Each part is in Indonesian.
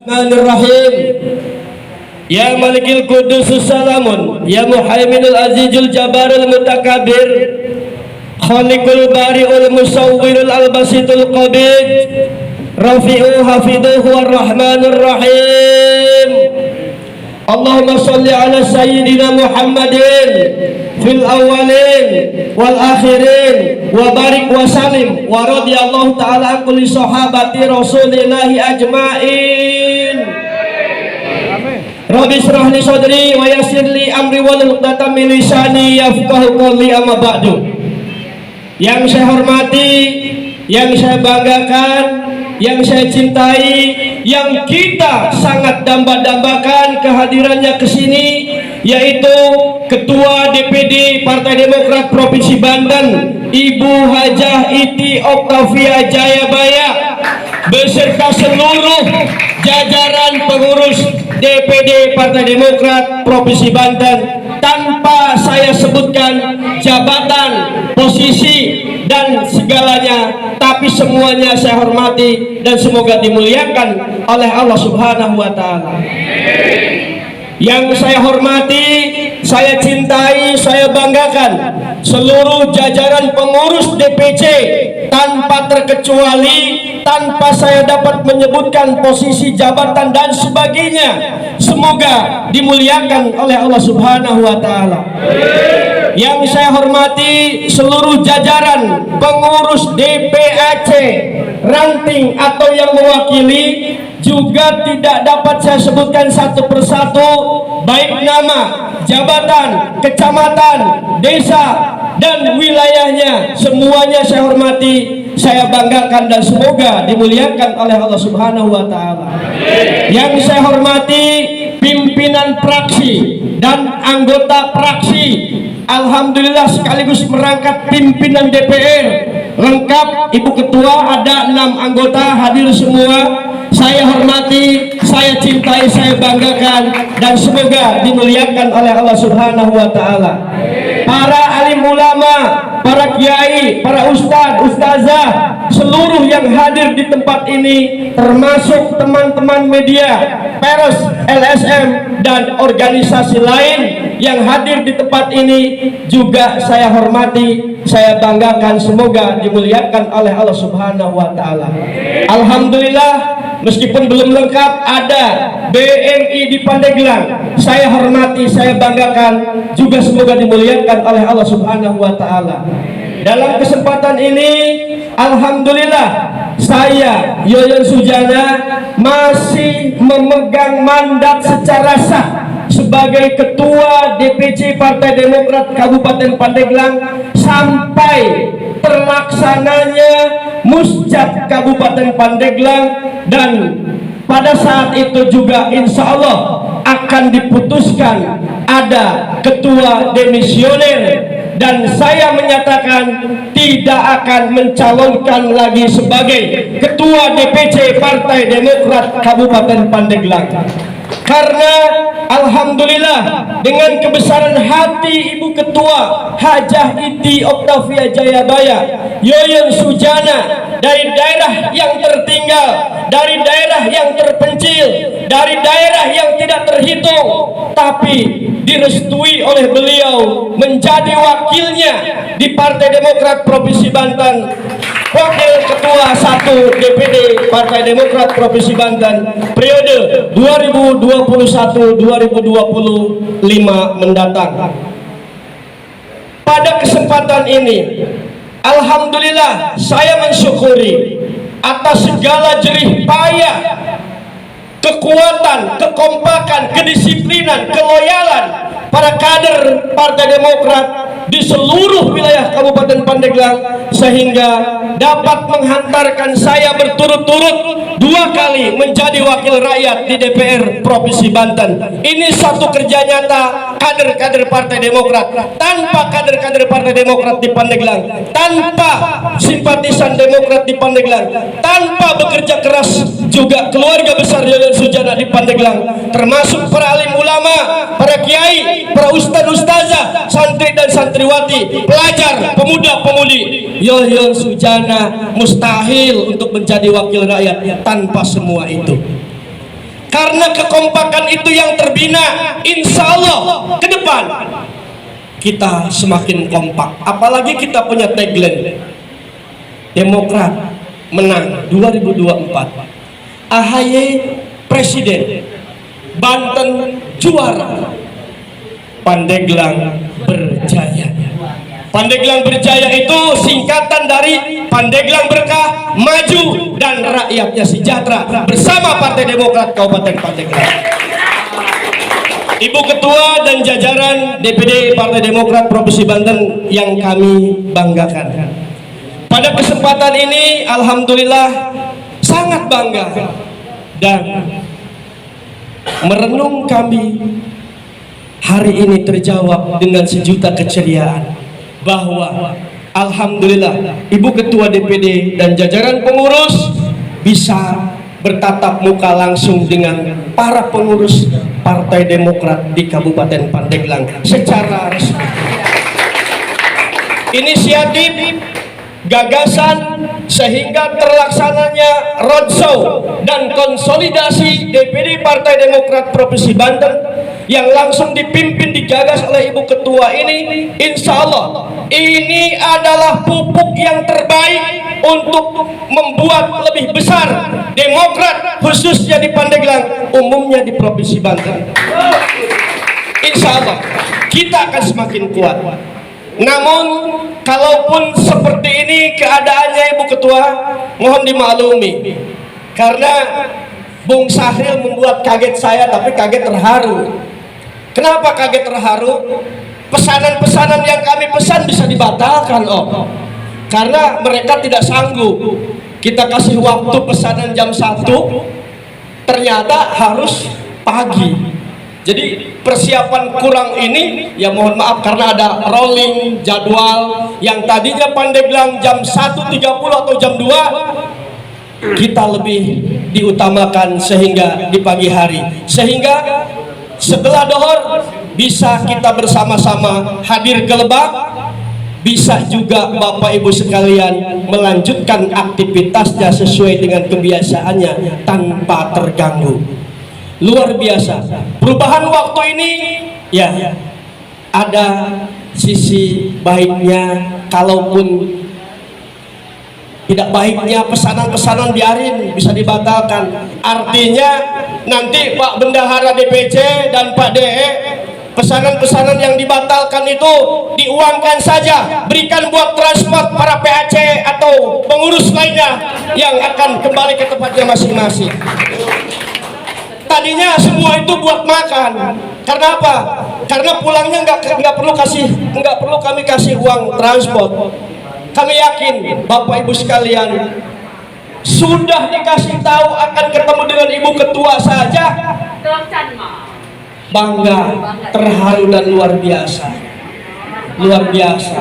Bismillahirrahmanirrahim. Ya Malikil Qudusus Salamun, Ya Muhaiminul Azizul Jabarul Mutakabir, Khaliqul Bari'ul Musawwirul Albasitul Qabid, Rafi'u Hafiduhu Ar-Rahmanur Rahim. Allahumma salli ala Sayyidina Muhammadin fil awalin wal akhirin wa barik wa salim wa radiyallahu ta'ala an kulli sahabati rasulillahi ajma'in. Rabbi shrah li sadri wa yassir li amri wahlul 'uqdatam min lisani yafqahu qawli, amma ba'du. Yang saya hormati, yang saya banggakan, yang saya cintai, yang kita sangat damba-dambakan kehadirannya ke sini, yaitu Ketua DPD Partai Demokrat Provinsi Banten, Ibu Hajah Iti Oktavia Jayabaya, beserta seluruh jajaran pengurus DPD Partai Demokrat Provinsi Banten. Tanpa saya sebutkan jabatan, posisi, dan segalanya, tapi semuanya saya hormati dan semoga dimuliakan oleh Allah Subhanahu wa Ta'ala. Yang saya hormati, saya cintai, saya banggakan seluruh jajaran pengurus DPC tanpa terkecuali, tanpa saya dapat menyebutkan posisi jabatan dan sebagainya. Semoga dimuliakan oleh Allah Subhanahu wa Ta'ala. Yang saya hormati seluruh jajaran pengurus DPAC ranting atau yang mewakili, juga tidak dapat saya sebutkan satu persatu, baik nama, jabatan, kecamatan, desa, dan wilayahnya. Semuanya saya hormati, saya banggakan, dan semoga dimuliakan oleh Allah Subhanahu wa Ta'ala. Yang saya hormati pimpinan fraksi dan anggota fraksi, alhamdulillah sekaligus merangkap pimpinan DPR lengkap. Ibu Ketua ada 6 anggota hadir semua. Saya hormati, saya cintai, saya banggakan, dan semoga dimuliakan oleh Allah Subhanahu wa Ta'ala. Para alim ulama, para kiai, para ustadz, ustazah, seluruh yang hadir di tempat ini, termasuk teman-teman media, pers, LSM, dan organisasi lain yang hadir di tempat ini, juga saya hormati, saya banggakan. Semoga dimuliakan oleh Allah Subhanahu wa Ta'ala. Alhamdulillah, meskipun belum lengkap, ada BNI di Pandeglang. Saya hormati, saya banggakan, juga semoga dimuliakan oleh Allah Subhanahu wa Ta'ala. Dalam kesempatan ini, alhamdulillah, saya Yoyon Sujana masih memegang mandat secara sah sebagai Ketua DPC Partai Demokrat Kabupaten Pandeglang sampai terlaksananya Musjab Kabupaten Pandeglang, dan pada saat itu juga insya Allah akan diputuskan ada ketua demisioner, dan saya menyatakan tidak akan mencalonkan lagi sebagai Ketua DPC Partai Demokrat Kabupaten Pandeglang. Karena alhamdulillah dengan kebesaran hati Ibu Ketua Hajah Iti Oktavia Jayabaya Yoyon Sujana, dari daerah yang tertinggal, dari daerah yang terpencil, dari daerah yang tidak terhitung, tapi direstui oleh beliau menjadi wakilnya di Partai Demokrat Provinsi Banten, Wakil Ketua 1 DPD Partai Demokrat Provinsi Banten periode 2021-2025 mendatang. Pada kesempatan ini, alhamdulillah, saya mensyukuri atas segala jerih payah, kekuatan, kekompakan, kedisiplinan, keloyalan para kader Partai Demokrat di seluruh wilayah Kabupaten Pandeglang, sehingga dapat menghantarkan saya berturut-turut 2 kali menjadi wakil rakyat di DPR Provinsi Banten. Ini satu kerja nyata kader-kader Partai Demokrat. Tanpa kader-kader Partai Demokrat di Pandeglang, tanpa simpatisan Demokrat di Pandeglang, tanpa bekerja keras juga keluarga besar Yoyon Sujana di Pandeglang, termasuk para alim ulama, para kiai, para ustadz ustazah, santri dan santriwati, pelajar, pemuda-pemudi, Yoyon Sujana mustahil untuk menjadi wakil rakyat tanpa semua itu. Karena kekompakan itu yang terbina, insya Allah ke depan kita semakin kompak. Apalagi kita punya tagline Demokrat menang 2024, AHY presiden, Banten juara, Pandeglang berjaya. Pandeglang berjaya itu singkatan dari Pandeglang berkah, maju, dan rakyatnya sejahtera bersama Partai Demokrat Kabupaten Pandeglang. Ibu Ketua dan jajaran DPD Partai Demokrat Provinsi Banten yang kami banggakan. Pada kesempatan ini alhamdulillah sangat bangga dan merenung kami hari ini terjawab dengan sejuta keceriaan bahwa alhamdulillah Ibu Ketua DPD dan jajaran pengurus bisa bertatap muka langsung dengan para pengurus Partai Demokrat di Kabupaten Pandeglang secara resmi. Inisiatif, gagasan sehingga terlaksananya roadshow dan konsolidasi DPD Partai Demokrat Provinsi Banten yang langsung dipimpin digagas oleh Ibu Ketua ini, insya Allah ini adalah pupuk yang terbaik untuk membuat lebih besar Demokrat khususnya di Pandeglang, umumnya di Provinsi Banten. Insya Allah kita akan semakin kuat. Namun kalaupun seperti ini keadaannya Ibu Ketua, mohon dimaklumi karena Bung Sahril membuat kaget saya, tapi kaget terharu. Kenapa kaget terharu? Pesanan-pesanan yang kami pesan bisa dibatalkan, karena mereka tidak sanggup. Kita kasih waktu pesanan jam 1, ternyata harus pagi. Jadi persiapan kurang ini ya mohon maaf karena ada rolling jadwal yang tadinya Pandeglang jam 1.30 atau jam 2 kita lebih diutamakan sehingga di pagi hari, sehingga setelah dohor bisa kita bersama-sama hadir ke Lebak, bisa juga Bapak Ibu sekalian melanjutkan aktivitasnya sesuai dengan kebiasaannya tanpa terganggu. Luar biasa perubahan waktu ini ya, ada sisi baiknya. Kalaupun tidak baiknya pesanan-pesanan biarin, bisa dibatalkan. Artinya nanti Pak Bendahara DPC dan Pak DE, pesanan-pesanan yang dibatalkan itu diuangkan saja, berikan buat transport para PAC atau pengurus lainnya yang akan kembali ke tempatnya masing-masing. Tadinya semua itu buat makan. Karena apa? Karena pulangnya nggak perlu kami kasih uang transport. Kami yakin Bapak Ibu sekalian sudah dikasih tahu akan ketemu dengan Ibu Ketua saja bangga, terharu dan luar biasa. Luar biasa.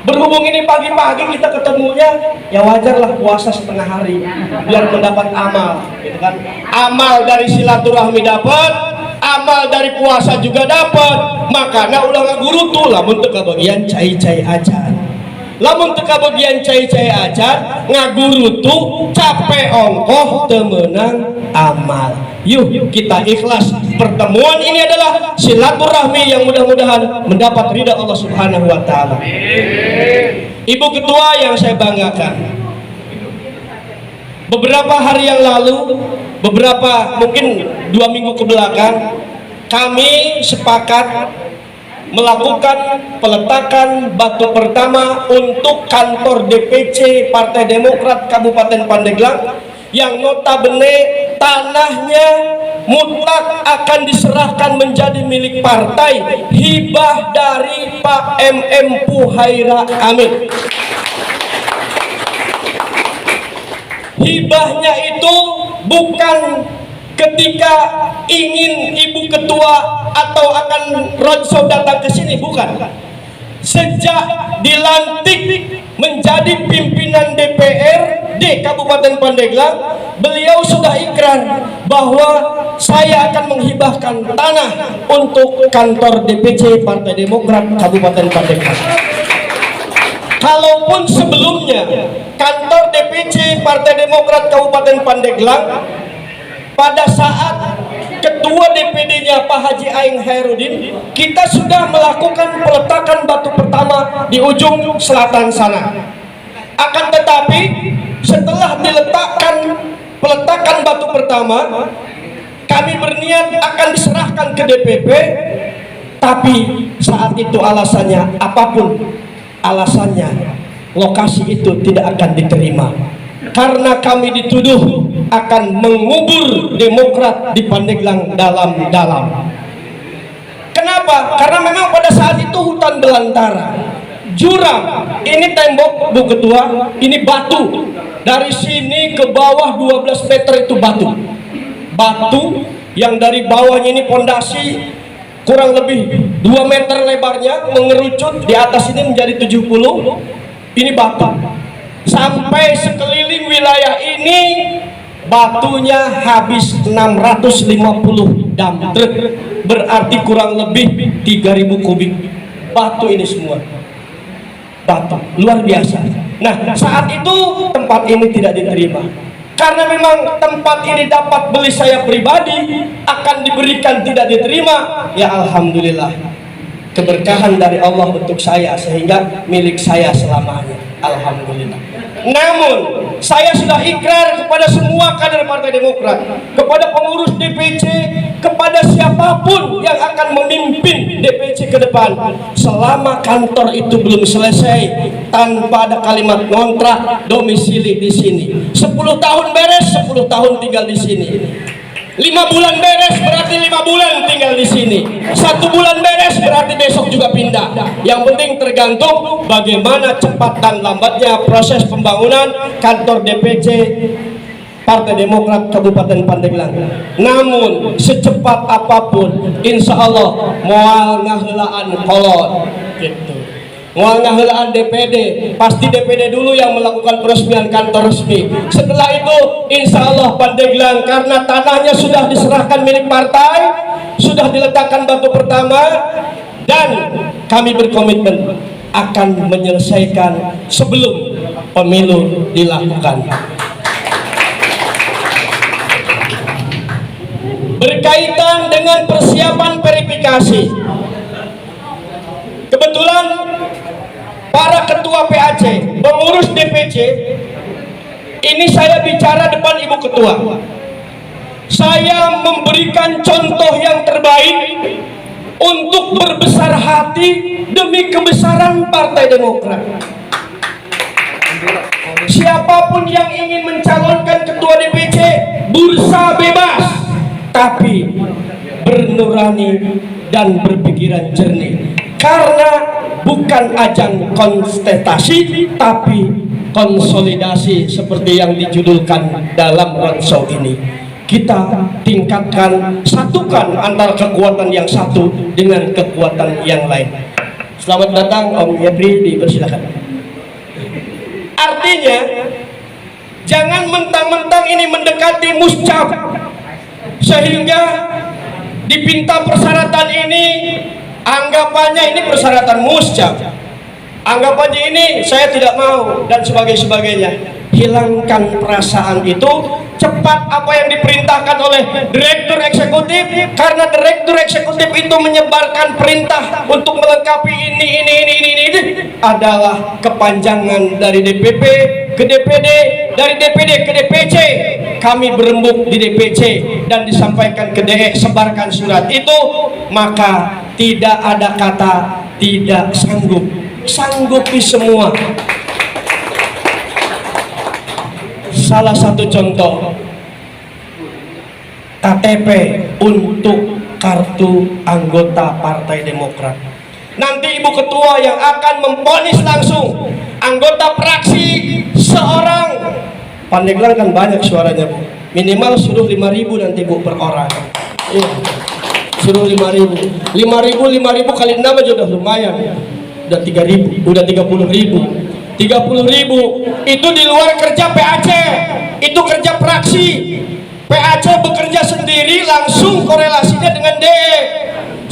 Berhubung ini pagi-pagi kita ketemunya, ya wajarlah puasa setengah hari biar mendapat amal, gitu kan? Amal dari silaturahmi dapat, amal dari puasa juga dapat. Makanya ulah guru tuh lamun teka bagian cai-cai aja. Lamun teka bagian cai-cai aja, ngaguru tuh capek ongkoh temenang amal. Yuk kita ikhlas. Pertemuan ini adalah silaturahmi yang mudah-mudahan mendapat ridha Allah Subhanahu wa taala. Ibu Ketua yang saya banggakan, beberapa hari yang lalu, mungkin 2 minggu ke belakang, kami sepakat melakukan peletakan batu pertama untuk kantor DPC Partai Demokrat Kabupaten Pandeglang yang notabene tanahnya mutlak akan diserahkan menjadi milik partai, hibah dari Pak MM Puhaira Amin. Hibahnya itu bukan ketika ingin Ibu Ketua atau akan roadshow datang ke sini, bukan. Sejak dilantik menjadi pimpinan DPRD Kabupaten Pandeglang, beliau sudah ikrar bahwa saya akan menghibahkan tanah untuk kantor DPC Partai Demokrat Kabupaten Pandeglang. Kalaupun sebelumnya kantor DPC Partai Demokrat Kabupaten Pandeglang pada saat Ketua DPD-nya Pak Haji Aing Hairudin, kita sudah melakukan peletakan batu pertama di ujung selatan sana. Akan tetapi setelah diletakkan peletakan batu pertama, kami berniat akan diserahkan ke DPP, tapi saat itu alasannya apapun alasannya, lokasi itu tidak akan diterima karena kami dituduh akan mengubur Demokrat di Pandeglang dalam-dalam. Kenapa? Karena memang pada saat itu hutan belantara, jurang, ini tembok Bu Ketua, ini batu, dari sini ke bawah 12 meter itu batu yang dari bawahnya ini pondasi kurang lebih 2 meter lebarnya, mengerucut di atas ini menjadi 70, ini batu. Sampai sekeliling wilayah ini batunya habis 650 dump truck, berarti kurang lebih 3000 kubik batu ini semua. Batu luar biasa. Nah, saat itu tempat ini tidak diterima karena memang tempat ini dapat beli saya pribadi, akan diberikan tidak diterima. Ya alhamdulillah, keberkahan dari Allah untuk saya sehingga milik saya selamanya, alhamdulillah. Namun saya sudah ikrar kepada semua kader Partai Demokrat, kepada pengurus DPC, kepada siapapun yang akan memimpin DPC ke depan, selama kantor itu belum selesai tanpa ada kalimat kontrak domisili di sini. 10 tahun beres, 10 tahun tinggal di sini. 5 bulan beres berarti 5 bulan tinggal di sini. 1 bulan beres berarti besok juga pindah. Yang penting tergantung bagaimana cepat dan lambatnya proses pembangunan kantor DPC Partai Demokrat Kabupaten Pandeglang. Namun secepat apapun, insya Allah moal ngahelaan kolon gitu. Moal ngahelaan DPD, pasti DPD dulu yang melakukan peresmian kantor resmi. Setelah itu insya Allah Pandeglang, karena tanahnya sudah diserahkan milik partai, sudah diletakkan batu pertama, dan kami berkomitmen akan menyelesaikan sebelum pemilu dilakukan. Berkaitan dengan persiapan verifikasi, kebetulan para ketua PAC, pengurus DPC, ini saya bicara depan Ibu Ketua. Saya memberikan contoh yang terbaik untuk berbesar hati demi kebesaran Partai Demokrat. Siapapun yang ingin mencalonkan ketua DPC, bursa bebas, tapi bernurani dan berpikiran jernih. Karena bukan ajang kontestasi, tapi konsolidasi seperti yang dijudulkan dalam roadshow ini. Kita tingkatkan, satukan antara kekuatan yang satu dengan kekuatan yang lain. Selamat datang Om Yebri, dipersilakan. Artinya, jangan mentang-mentang ini mendekati muscap sehingga dipinta persyaratan ini, anggapannya ini persyaratan muscap, anggapannya ini saya tidak mau dan sebagainya. Hilangkan perasaan itu, cepat apa yang diperintahkan oleh direktur eksekutif, karena direktur eksekutif itu menyebarkan perintah untuk melengkapi ini adalah kepanjangan dari DPP ke DPD, dari DPD ke DPC. Kami berembuk di DPC dan disampaikan ke DE, sebarkan surat itu, maka tidak ada kata tidak sanggup, sanggupi semua. Salah satu contoh, KTP untuk kartu anggota Partai Demokrat. Nanti Ibu Ketua yang akan memvonis langsung anggota fraksi seorang. Pandeglang kan banyak suaranya Bu, minimal suruh 5.000 nanti Bu per orang. Iya, suruh 5.000 kali 6 aja udah lumayan, udah 3.000, udah 30.000. 30.000 itu di luar kerja PAC, itu kerja fraksi. PAC bekerja sendiri langsung korelasinya dengan DE.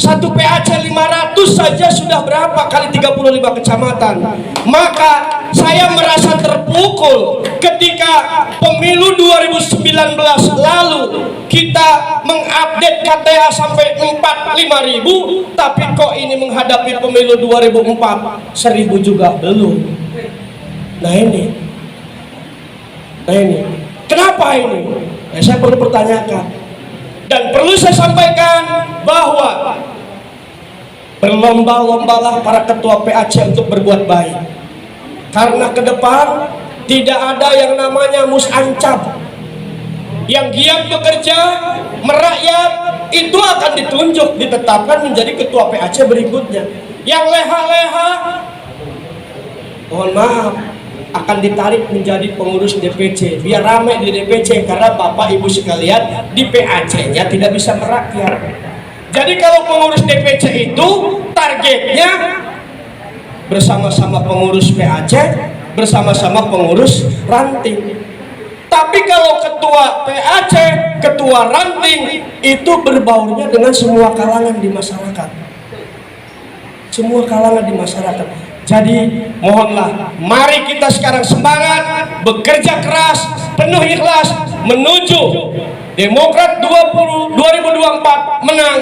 satu PAC 500 saja sudah berapa kali 35 kecamatan. Maka saya merasa terpukul ketika pemilu 2019 lalu kita mengupdate KTA sampai 45 ribu, tapi kok ini menghadapi pemilu 2004 1000 juga belum. Nah ini kenapa ini? Saya perlu pertanyakan, dan perlu saya sampaikan bahwa berlomba-lombalah para ketua PAC untuk berbuat baik, karena ke depan tidak ada yang namanya musancap. Yang giat bekerja, merakyat, itu akan ditunjuk, ditetapkan menjadi ketua PAC berikutnya. Yang leha-leha, mohon maaf, akan ditarik menjadi pengurus DPC, biar ramai di DPC, karena Bapak Ibu sekalian di PAC-nya tidak bisa merakyat. Jadi kalau pengurus DPC itu targetnya bersama-sama pengurus PAC, bersama-sama pengurus ranting. Tapi kalau ketua PAC, ketua ranting, itu berbaurnya dengan semua kalangan di masyarakat. Semua kalangan di masyarakat. Jadi mohonlah, mari kita sekarang semangat, bekerja keras, penuh ikhlas menuju Demokrat 2024 menang,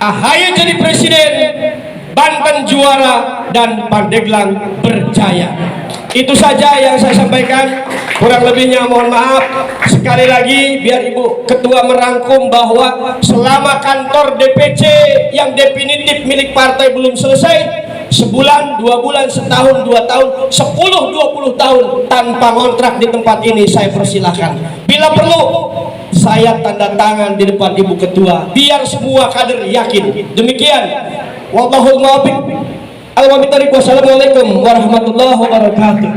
AHY jadi presiden, Banten juara, dan Pandeglang berjaya. Itu saja yang saya sampaikan, kurang lebihnya mohon maaf. Sekali lagi biar Ibu Ketua merangkum bahwa selama kantor DPC yang definitif milik partai belum selesai, sebulan, 2 bulan, setahun, 2 tahun, 10, 20 tahun tanpa kontrak di tempat ini, saya persilahkan. Bila perlu saya tanda tangan di depan Ibu Ketua biar semua kader yakin. Demikian, wallahul muwaffiq. Assalamualaikum warahmatullahi wabarakatuh.